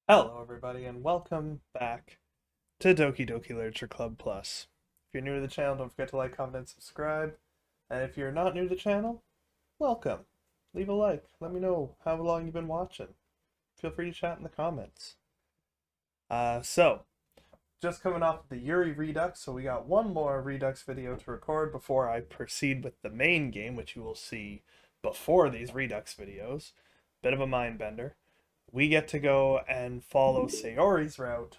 Hello, everybody, and welcome back to Doki Doki Literature Club Plus. If you're new to the channel, don't forget to like, comment, and subscribe. And if you're not new to the channel, welcome. Leave a like. Let me know how long you've been watching. Feel free to chat in the comments. Just coming off the Yuri Redux, so we got one more Redux video to record before I proceed with the main game, which you will see before these Redux videos. Bit of a mind bender. We get to go and follow Sayori's route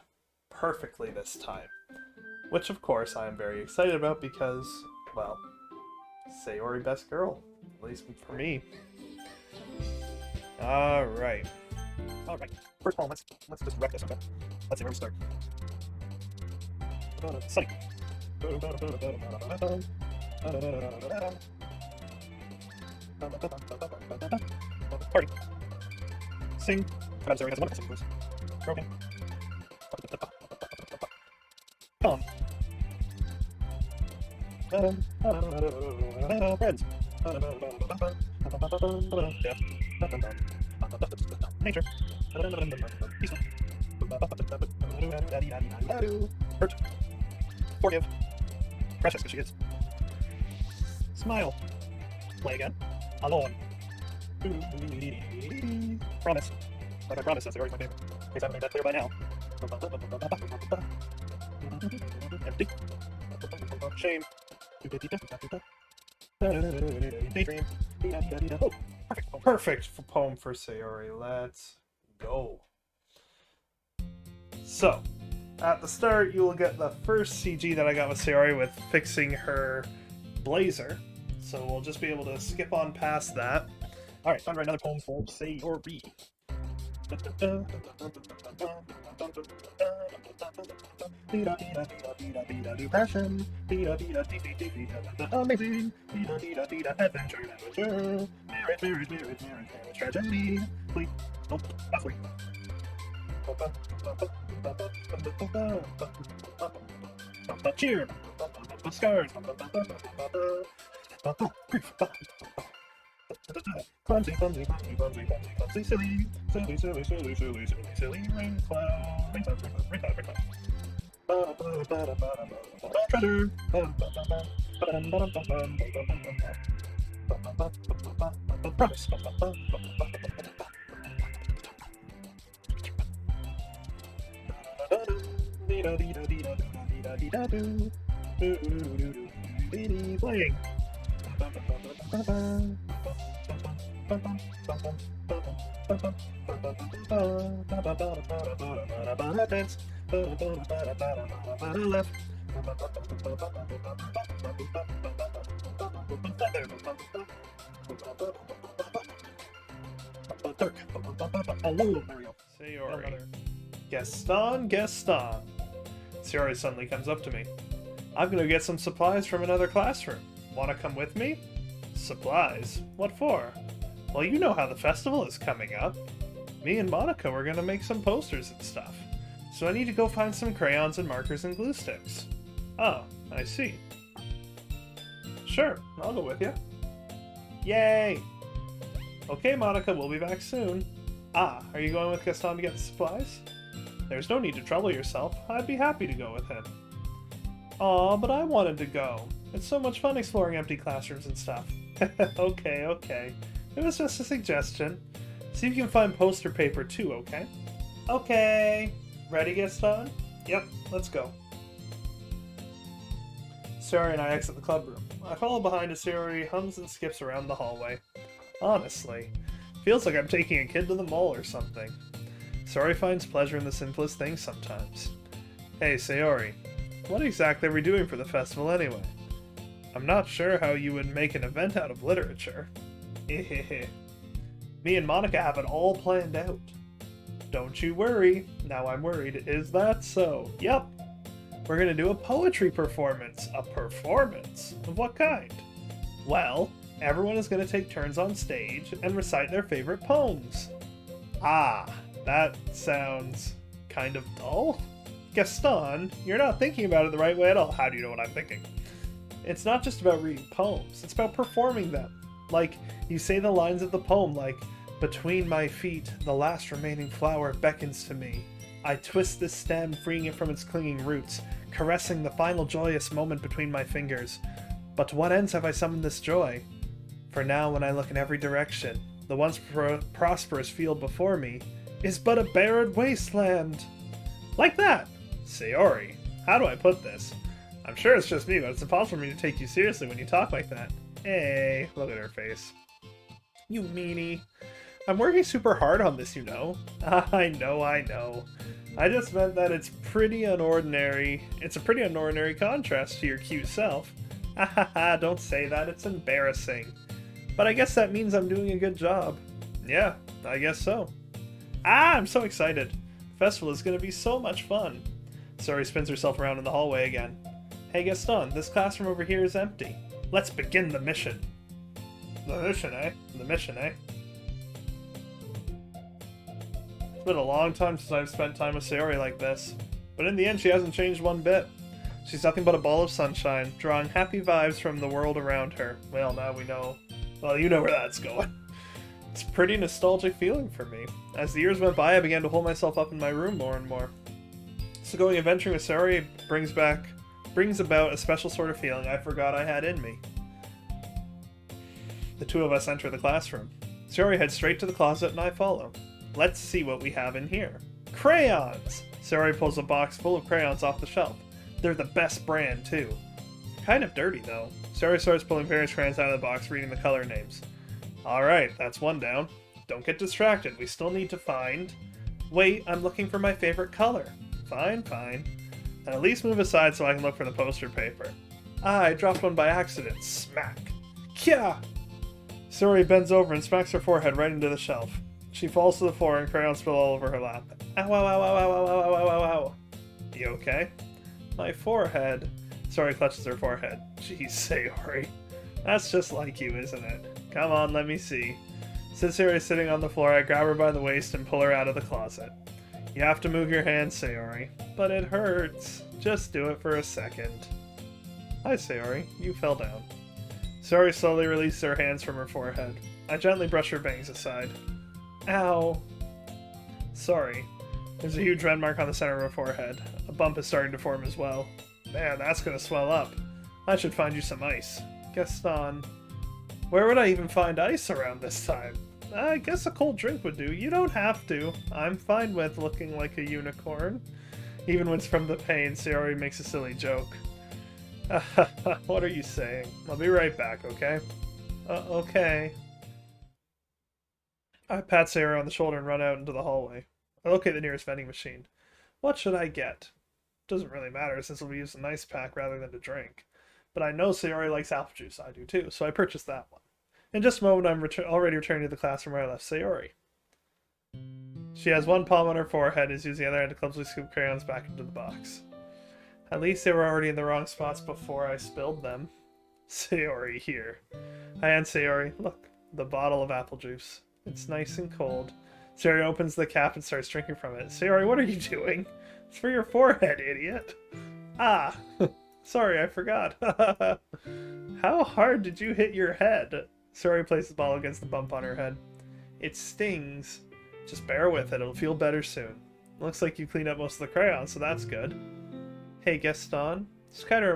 perfectly this time. Which, of course, I am very excited about because, well, Sayori best girl. At least for me. Alright. Alright. First of all, let's just wreck this, okay? Let's see where we start. Sunny. Party. Sing. I'm sorry, that's a wonderful singing voice. Broken. Come on. Friends. Nature. Peaceful. Hurt. Forgive. Precious, because she is. Smile. Play again. Alone. Promise. Like I promised, that's already my favorite. In case I haven't made that clear by now. Empty. Shame. Daydream. Oh, perfect. Perfect poem for Sayori. Let's go. So, at the start, you will get the first CG that I got with Sayori with fixing her blazer. So we'll just be able to skip on past that. Alright, time to write another poem for Sayori. Passion, amazing, adventure, marriage, tragedy, please, don't halfway. Cheer, scars, clumsy, silly, rain cloud, treasure, promise, playing. Hello, Mario. Sayori. Gaston. Sayori suddenly comes up to me. I'm gonna get some supplies from another classroom. Wanna come with me? Supplies? What for? Well, you know how the festival is coming up. Me and Monica were gonna make some posters and stuff. So I need to go find some crayons and markers and glue sticks. Oh, I see. Sure, I'll go with you. Yay! Okay, Monica, we'll be back soon. Ah, are you going with Gaston to get the supplies? There's no need to trouble yourself. I'd be happy to go with him. Aw, but I wanted to go. It's so much fun exploring empty classrooms and stuff. Okay. It was just a suggestion. See if you can find poster paper too, okay? Okay. Ready, Gaston? Yep, let's go. Sayori and I exit the club room. I follow behind as Sayori hums and skips around the hallway. Honestly, feels like I'm taking a kid to the mall or something. Sayori finds pleasure in the simplest things sometimes. Hey, Sayori. What exactly are we doing for the festival anyway? I'm not sure how you would make an event out of literature. Me and Monica have it all planned out. Don't you worry. Now I'm worried. Is that so? Yep. We're gonna do a poetry performance. A performance? Of what kind? Well, everyone is gonna take turns on stage and recite their favorite poems. Ah, that sounds kind of dull. Gaston, you're not thinking about it the right way at all. How do you know what I'm thinking? It's not just about reading poems, it's about performing them. Like, you say the lines of the poem like, Between my feet, the last remaining flower beckons to me. I twist the stem, freeing it from its clinging roots, caressing the final joyous moment between my fingers. But to what ends have I summoned this joy? For now, when I look in every direction, the once prosperous field before me is but a barren wasteland. Like that! Sayori, how do I put this? I'm sure it's just me, but it's impossible for me to take you seriously when you talk like that. Hey, look at her face. You meanie. I'm working super hard on this, you know. I know. I just meant that it's pretty unordinary. It's a pretty unordinary contrast to your cute self. Hahaha, don't say that, it's embarrassing. But I guess that means I'm doing a good job. Yeah, I guess so. I'm so excited. The festival is going to be so much fun. Sayori spins herself around in the hallway again. Hey Gaston, this classroom over here is empty. Let's begin the mission. The mission, eh? The mission, eh? It's been a long time since I've spent time with Sayori like this. But in the end, she hasn't changed one bit. She's nothing but a ball of sunshine, drawing happy vibes from the world around her. Well, now we know. Well, you know where that's going. It's a pretty nostalgic feeling for me. As the years went by, I began to hold myself up in my room more and more. So going adventuring with Sayori brings about a special sort of feeling I forgot I had in me. The two of us enter the classroom. Sayori heads straight to the closet and I follow. Let's see what we have in here. Crayons! Sayori pulls a box full of crayons off the shelf. They're the best brand, too. Kind of dirty, though. Sayori starts pulling various crayons out of the box, reading the color names. Alright, that's one down. Don't get distracted, we still need to find... Wait, I'm looking for my favorite color. Fine. Then at least move aside so I can look for the poster paper. I dropped one by accident. Smack. Kya! Sayori bends over and smacks her forehead right into the shelf. She falls to the floor and crayons spill all over her lap. Ow, ow, ow, ow, ow, ow, ow, ow, ow, ow. You okay? My forehead. Sayori clutches her forehead. Jeez, Sayori. That's just like you, isn't it? Come on, let me see. Since Sayori is sitting on the floor, I grab her by the waist and pull her out of the closet. You have to move your hands, Sayori. But it hurts. Just do it for a second. Hi, Sayori. You fell down. Sayori slowly releases her hands from her forehead. I gently brush her bangs aside. Ow. Sorry. There's a huge red mark on the center of her forehead. A bump is starting to form as well. Man, that's gonna swell up. I should find you some ice. Gaston. Where would I even find ice around this time? I guess a cold drink would do. You don't have to. I'm fine with looking like a unicorn. Even when it's from the pain, Sayori makes a silly joke. What are you saying? I'll be right back, okay? Okay. I pat Sayori on the shoulder and run out into the hallway. I locate the nearest vending machine. What should I get? Doesn't really matter since we'll use an ice pack rather than to drink. But I know Sayori likes apple juice. I do too, so I purchased that one. In just a moment, I'm already returning to the classroom where I left Sayori. She has one palm on her forehead and is using the other hand to clumsily scoop crayons back into the box. At least they were already in the wrong spots before I spilled them. Sayori here. I hand Sayori, look, the bottle of apple juice. It's nice and cold. Sayori opens the cap and starts drinking from it. Sayori, what are you doing? It's for your forehead, idiot. Ah, sorry, I forgot. How hard did you hit your head? Sayori places the bottle against the bump on her head. It stings. Just bear with it, it'll feel better soon. Looks like you cleaned up most of the crayons, so that's good. Hey, Gaston. This kind of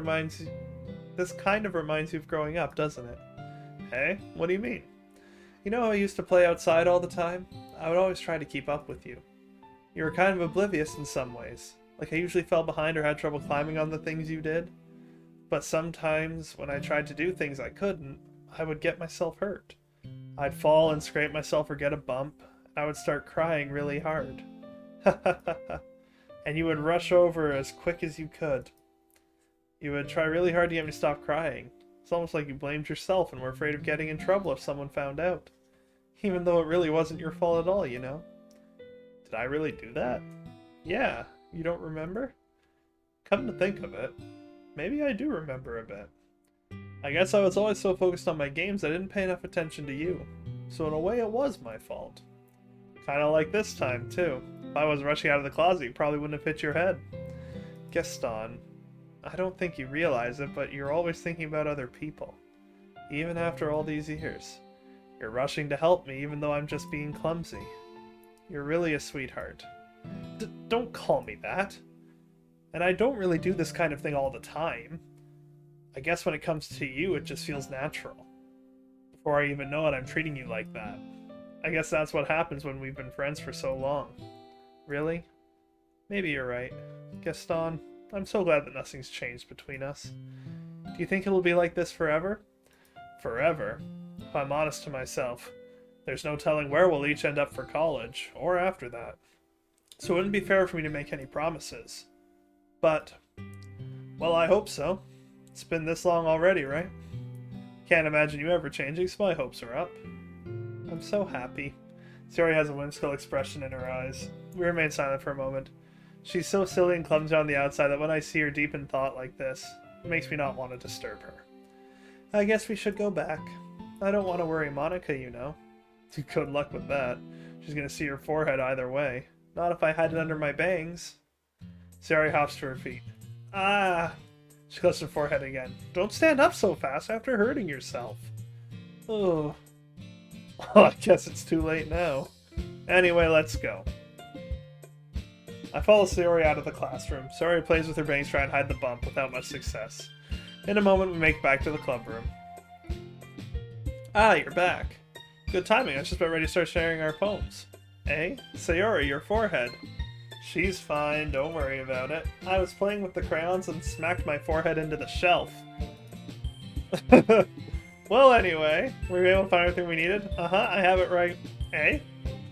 reminds you of growing up, doesn't it? Hey, what do you mean? You know how I used to play outside all the time? I would always try to keep up with you. You were kind of oblivious in some ways. Like I usually fell behind or had trouble climbing on the things you did. But sometimes, when I tried to do things I couldn't, I would get myself hurt. I'd fall and scrape myself or get a bump, and I would start crying really hard. And you would rush over as quick as you could. You would try really hard to get me to stop crying. It's almost like you blamed yourself and were afraid of getting in trouble if someone found out. Even though it really wasn't your fault at all, you know? Did I really do that? Yeah, you don't remember? Come to think of it, maybe I do remember a bit. I guess I was always so focused on my games I didn't pay enough attention to you. So in a way it was my fault. Kinda like this time, too. If I was rushing out of the closet, you probably wouldn't have hit your head. Gaston, I don't think you realize it, but you're always thinking about other people. Even after all these years. You're rushing to help me even though I'm just being clumsy. You're really a sweetheart. Don't call me that. And I don't really do this kind of thing all the time. I guess when it comes to you, it just feels natural. Before I even know it, I'm treating you like that. I guess that's what happens when we've been friends for so long. Really? Maybe you're right. Gaston, I'm so glad that nothing's changed between us. Do you think it'll be like this forever? Forever? If I'm honest to myself, there's no telling where we'll each end up for college, or after that. So it wouldn't be fair for me to make any promises. But, well, I hope so. It's been this long already, right? Can't imagine you ever changing, so my hopes are up. I'm so happy. Sayori has a whimsical expression in her eyes. We remain silent for a moment. She's so silly and clumsy on the outside that when I see her deep in thought like this, it makes me not want to disturb her. I guess we should go back. I don't want to worry Monica, you know. Good luck with that. She's going to see your forehead either way. Not if I hide it under my bangs. Sayori hops to her feet. Ah! She closes her forehead again. Don't stand up so fast after hurting yourself. Oh. Well, I guess it's too late now. Anyway, let's go. I follow Sayori out of the classroom. Sayori plays with her bangs trying to hide the bump without much success. In a moment, we make it back to the club room. Ah, you're back. Good timing, I was just about ready to start sharing our poems. Eh? Sayori, your forehead. She's fine, don't worry about it. I was playing with the crayons and smacked my forehead into the shelf. Well, anyway, were we able to find everything we needed? I have it right. Eh?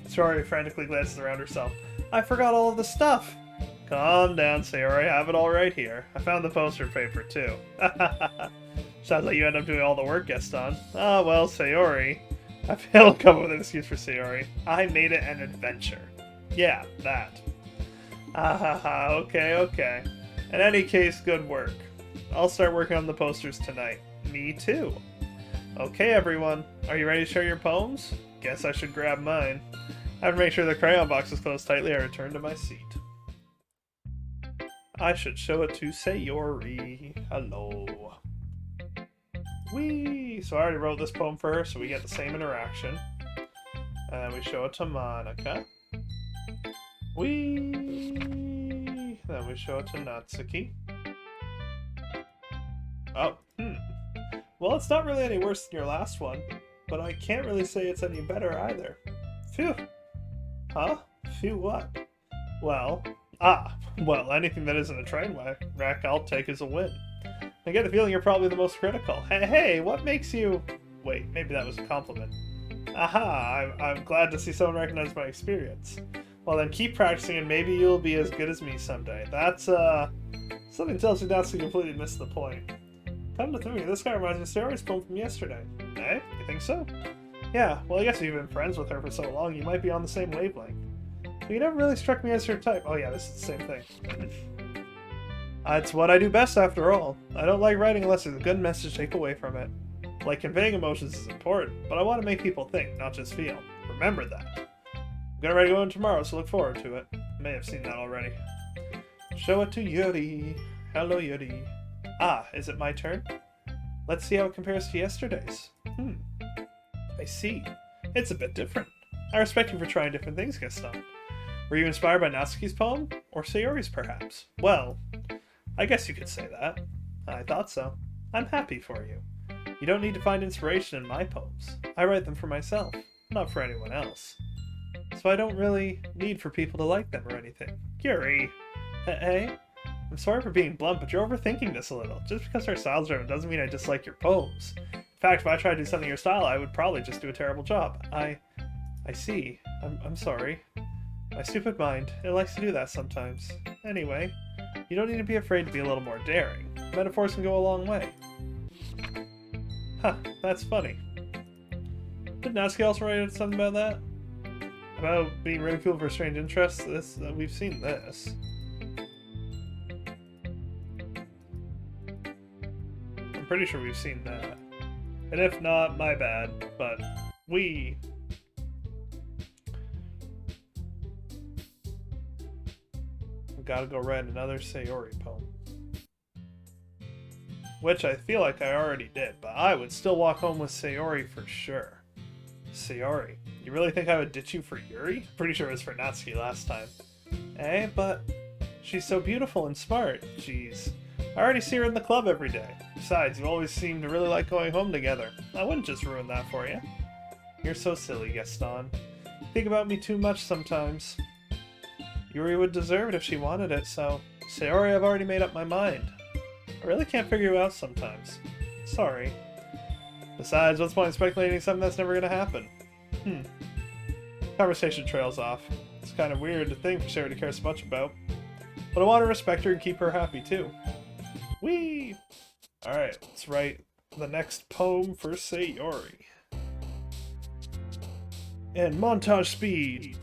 Sayori frantically glances around herself. I forgot all of the stuff. Calm down, Sayori, I have it all right here. I found the poster paper, too. Sounds like you end up doing all the work, Gaston. Ah, well, Sayori. I failed to come up with an excuse for Sayori. I made it an adventure. Yeah, that. Okay. In any case, good work. I'll start working on the posters tonight. Me too. Okay, everyone. Are you ready to share your poems? Guess I should grab mine. After making sure the crayon box is closed tightly, I return to my seat. I should show it to Sayori. Hello. Whee! So I already wrote this poem for her, so we get the same interaction. And we show it to Monica. Whee! Then we show it to Natsuki. Oh, Well, it's not really any worse than your last one, but I can't really say it's any better either. Phew. Huh? Phew what? Well, anything that isn't a train wreck I'll take as a win. I get the feeling you're probably the most critical. Hey, what makes you... Wait, maybe that was a compliment. Aha, I'm glad to see someone recognize my experience. Well then, keep practicing and maybe you'll be as good as me someday. That's, something tells me Natsuki completely missed the point. Come to think of it, this guy reminds me of Sayori's poem from yesterday. Eh? You think so? Yeah, well I guess if you've been friends with her for so long, you might be on the same wavelength. But you never really struck me as her type. Oh yeah, this is the same thing. It's what I do best after all. I don't like writing unless there's a good message to take away from it. Like conveying emotions is important, but I want to make people think, not just feel. Remember that. I'm getting ready to go in tomorrow, so look forward to it. I may have seen that already. Show it to Yuri. Hello, Yuri. Ah, is it my turn? Let's see how it compares to yesterday's. I see. It's a bit different. I respect you for trying different things, Gaston. Were you inspired by Natsuki's poem? Or Sayori's, perhaps? Well, I guess you could say that. I thought so. I'm happy for you. You don't need to find inspiration in my poems. I write them for myself, not for anyone else. So I don't really need for people to like them or anything. Yuri! Hey? I'm sorry for being blunt, but you're overthinking this a little. Just because our styles are different doesn't mean I dislike your poems. In fact, if I tried to do something in your style, I would probably just do a terrible job. I see. I'm sorry. My stupid mind, it likes to do that sometimes. Anyway, you don't need to be afraid to be a little more daring. Metaphors can go a long way. Huh, that's funny. Did Natsuki also write something about that? About being ridiculed for strange interests? We've seen this. I'm pretty sure we've seen that. And if not, my bad, but we... Gotta go write another Sayori poem. Which I feel like I already did, but I would still walk home with Sayori for sure. Sayori, you really think I would ditch you for Yuri? Pretty sure it was for Natsuki last time. Eh, but she's so beautiful and smart. Jeez. I already see her in the club every day. Besides, you always seem to really like going home together. I wouldn't just ruin that for you. You're so silly, Gaston. You think about me too much sometimes. Yuri would deserve it if she wanted it, so... Sayori, I've already made up my mind. I really can't figure you out sometimes. Sorry. Besides, what's the point in speculating something that's never gonna happen? Conversation trails off. It's kind of weird to think Sayori to care so much about. But I want to respect her and keep her happy, too. Whee! Alright, let's write the next poem for Sayori. And montage speed!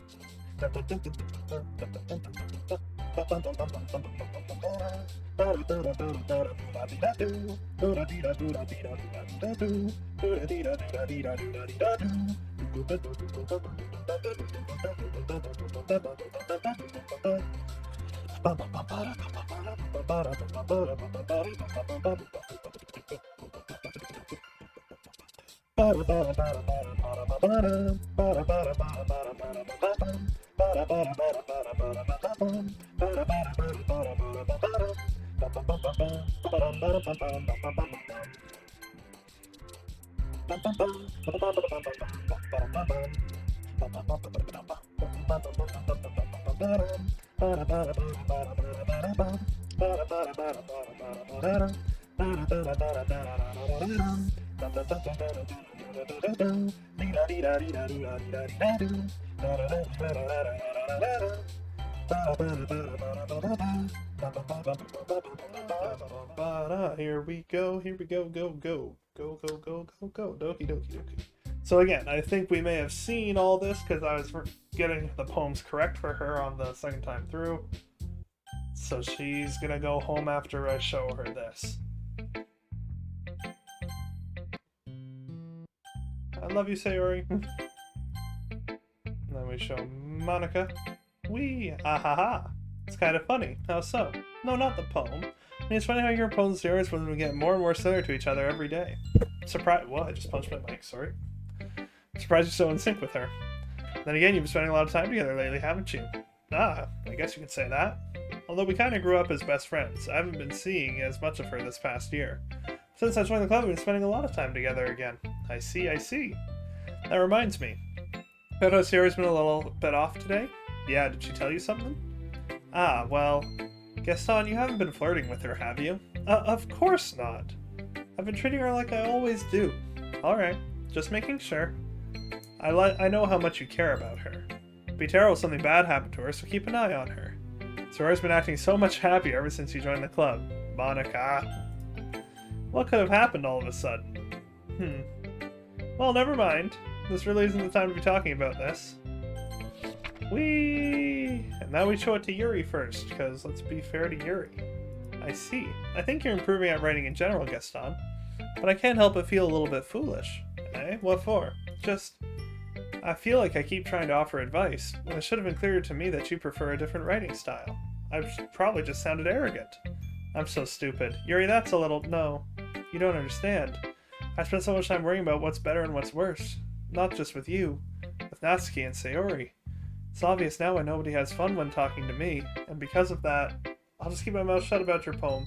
Here we go, go, Doki, Doki, Doki. So again, I think we may have seen all this because I was getting the poems correct for her on the second time through. So she's gonna go home after I show her this. I love you, Sayori. And then we show Monica. Wee! Ah ha ha! It's kind of funny. How so? No, not the poem. I mean, it's funny how your poems and Sayori's when we get more and more similar to each other every day. Surprise! What? I just punched my mic. Sorry. I'm surprised you're so in sync with her. Then again, you've been spending a lot of time together lately, haven't you? Ah, I guess you could say that. Although we kind of grew up as best friends, I haven't been seeing as much of her this past year. Since I joined the club, we've been spending a lot of time together again. I see, I see. That reminds me. I noticed Sayori's been a little bit off today. Yeah, did she tell you something? Ah, well... Gaston, you haven't been flirting with her, have you? Of course not. I've been treating her like I always do. Alright, just making sure. I know how much you care about her. It'd be terrible if something bad happened to her, so keep an eye on her. Sayori's been acting so much happier ever since you joined the club. Monica. What could have happened all of a sudden? Well, never mind. This really isn't the time to be talking about this. Whee! And now we show it to Yuri first, because let's be fair to Yuri. I see. I think you're improving at writing in general, Gaston. But I can't help but feel a little bit foolish. Eh? What for? Just... I feel like I keep trying to offer advice, when it should have been clearer to me that you prefer a different writing style. I've probably just sounded arrogant. I'm so stupid. Yuri, that's a little... No. You don't understand. I spent so much time worrying about what's better and what's worse. Not just with you. With Natsuki and Sayori. It's obvious now why nobody has fun when talking to me, and because of that, I'll just keep my mouth shut about your poem.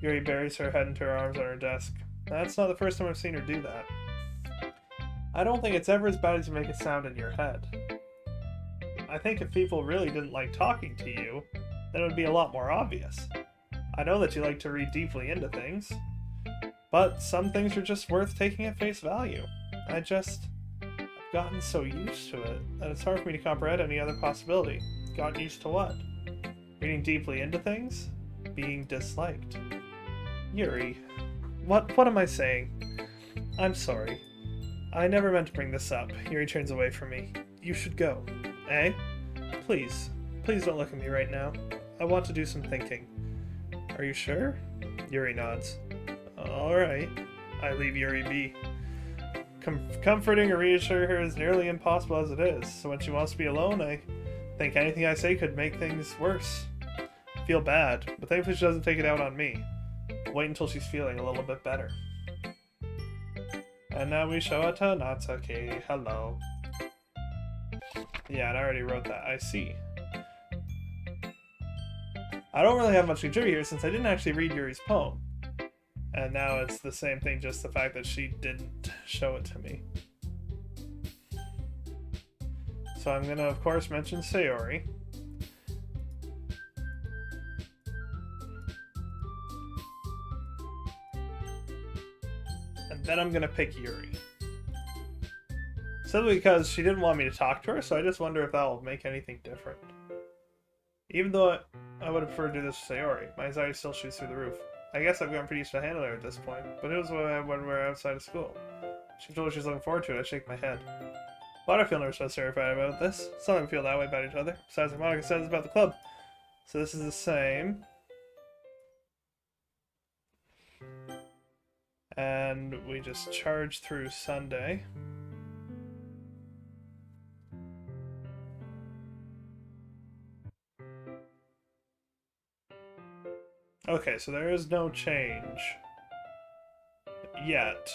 Yuri buries her head into her arms on her desk. That's not the first time I've seen her do that. I don't think it's ever as bad as you make it sound in your head. I think if people really didn't like talking to you, then it would be a lot more obvious. I know that you like to read deeply into things, but some things are just worth taking at face value. I've gotten so used to it that it's hard for me to comprehend any other possibility. Gotten used to what? Reading deeply into things? Being disliked. Yuri. What am I saying? I'm sorry. I never meant to bring this up. Yuri turns away from me. You should go. Eh? Please. Please don't look at me right now. I want to do some thinking. Are you sure? Yuri nods. Alright. I leave Yuri be. Comforting or reassuring her is nearly impossible as it is, so when she wants to be alone, I think anything I say could make things worse. I feel bad, but thankfully she doesn't take it out on me. I'll wait until she's feeling a little bit better. And now we show it to Natsuki. Hello. Yeah, and I already wrote that. I see. I don't really have much to do here since I didn't actually read Yuri's poem. And now it's the same thing, just the fact that she didn't show it to me. So I'm gonna, of course, mention Sayori. And then I'm gonna pick Yuri. Simply because she didn't want me to talk to her, so I just wonder if that will make anything different. Even though I would have preferred to do this with Sayori, my anxiety still shoots through the roof. I guess I've gotten pretty used to handling her at this point, but it was when we're outside of school. She told me she was looking forward to it. I shake my head. Why do I feel nervous about Sayori about this? Some of them feel that way about each other. Besides, like Monica says about the club. So this is the same. And we just charge through Sunday. Okay, so there is no change yet.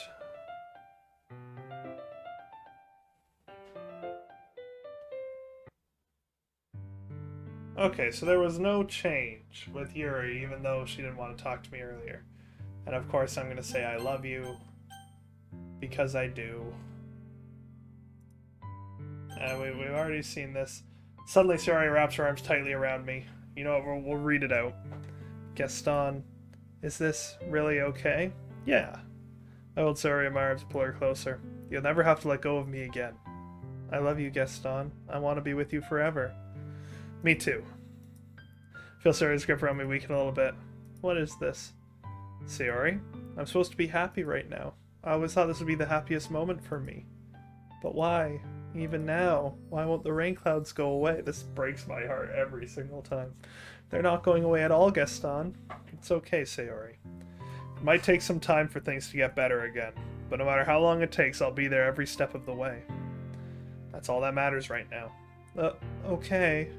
Okay, so there was no change with Yuri, even though she didn't want to talk to me earlier. And of course I'm going to say I love you, because I do. And we've already seen this. Suddenly Sayori wraps her arms tightly around me. You know what, we'll read it out. Gaston, is this really okay? Yeah. I hold Sayori in my arms and pull her closer. You'll never have to let go of me again. I love you, Gaston. I want to be with you forever. Me too. Feel Sayori's grip around me weaken a little bit. What is this? Sayori, I'm supposed to be happy right now. I always thought this would be the happiest moment for me. But why? Even now, why won't the rain clouds go away? This breaks my heart every single time. They're not going away at all, Gaston. It's okay, Sayori. It might take some time for things to get better again, but no matter how long it takes, I'll be there every step of the way. That's all that matters right now. Okay.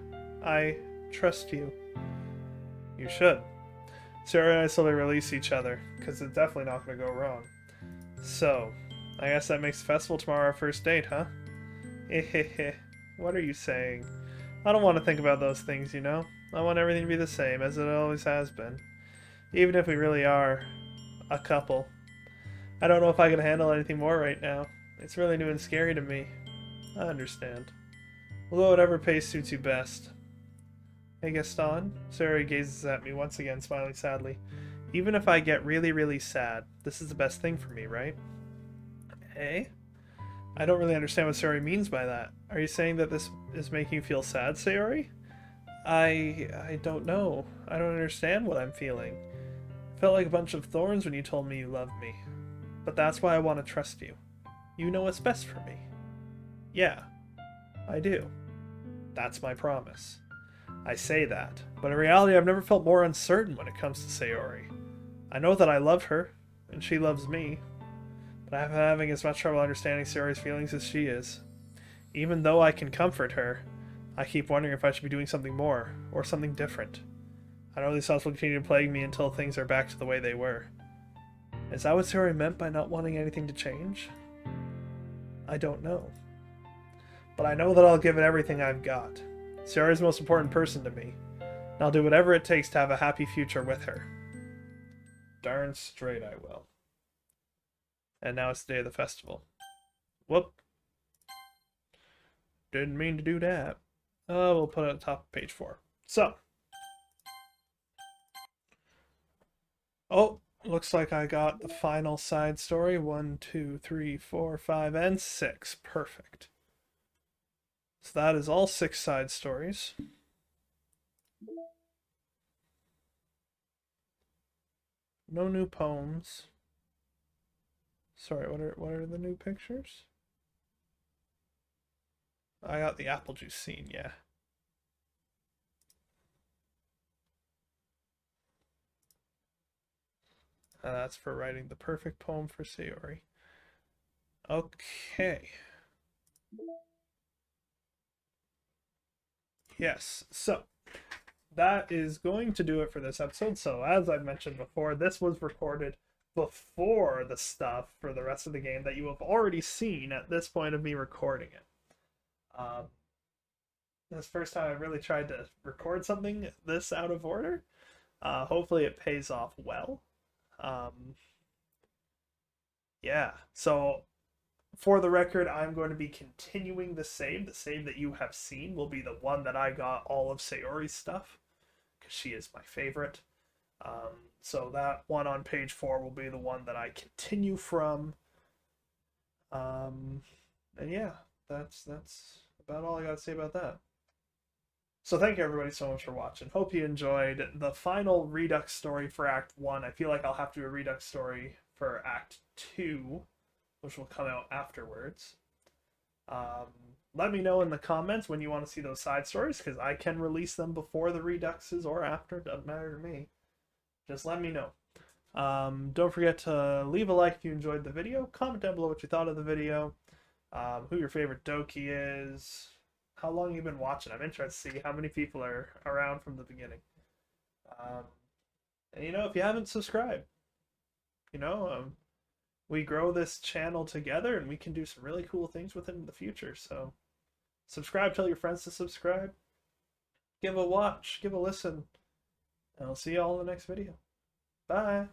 I trust you. You should. Sayori and I slowly release each other, because it's definitely not going to go wrong. So, I guess that makes the festival tomorrow our first date, huh? Hehehe. What are you saying? I don't want to think about those things, you know? I want everything to be the same, as it always has been. Even if we really are a couple. I don't know if I can handle anything more right now. It's really new and scary to me. I understand. We'll go whatever pace suits you best. Hey, Gaston? Sayori gazes at me once again, smiling sadly. Even if I get really, really sad, this is the best thing for me, right? Hey? I don't really understand what Sayori means by that. Are you saying that this is making you feel sad, Sayori? I don't know. I don't understand what I'm feeling. It felt like a bunch of thorns when you told me you loved me. But that's why I want to trust you. You know what's best for me. Yeah, I do. That's my promise. I say that, but in reality I've never felt more uncertain when it comes to Sayori. I know that I love her, and she loves me, but I'm having as much trouble understanding Sayori's feelings as she is. Even though I can comfort her, I keep wondering if I should be doing something more, or something different. I know these thoughts will continue to plague me until things are back to the way they were. Is that what Sayori meant by not wanting anything to change? I don't know. But I know that I'll give it everything I've got. Sayori's the most important person to me, and I'll do whatever it takes to have a happy future with her. Darn straight I will. And now it's the day of the festival. Whoop. Didn't mean to do that. We'll put it at the top of page 4. So. Oh, looks like I got the final side story. 1, 2, 3, 4, 5, and 6. Perfect. So that is all 6 side stories. No new poems. Sorry, what are the new pictures? I got the apple juice scene, yeah. That's for writing the perfect poem for Sayori. Okay. Yes, so that is going to do it for this episode. So as I mentioned before, this was recorded before the stuff for the rest of the game that you have already seen at this point of me recording it. This first time I really tried to record something this out of order. Hopefully it pays off well. Yeah, so for the record, I'm going to be continuing the save. The save that you have seen will be the one that I got all of Sayori's stuff, because she is my favorite. So that one on page 4 will be the one that I continue from. And yeah, that's about all I got to say about that. So thank you everybody so much for watching. Hope you enjoyed the final Redux story for Act 1. I feel like I'll have to do a Redux story for Act 2, which will come out afterwards. Let me know in the comments when you want to see those side stories, because I can release them before the Reduxes or after. Doesn't matter to me. Just let me know. Don't forget to leave a like if you enjoyed the video. Comment down below what you thought of the video. Who your favorite Doki is. How long you've been watching. I'm interested to see how many people are around from the beginning. And if you haven't subscribed, we grow this channel together and we can do some really cool things with it in the future. So subscribe, tell your friends to subscribe, give a watch, give a listen, and I'll see you all in the next video. Bye.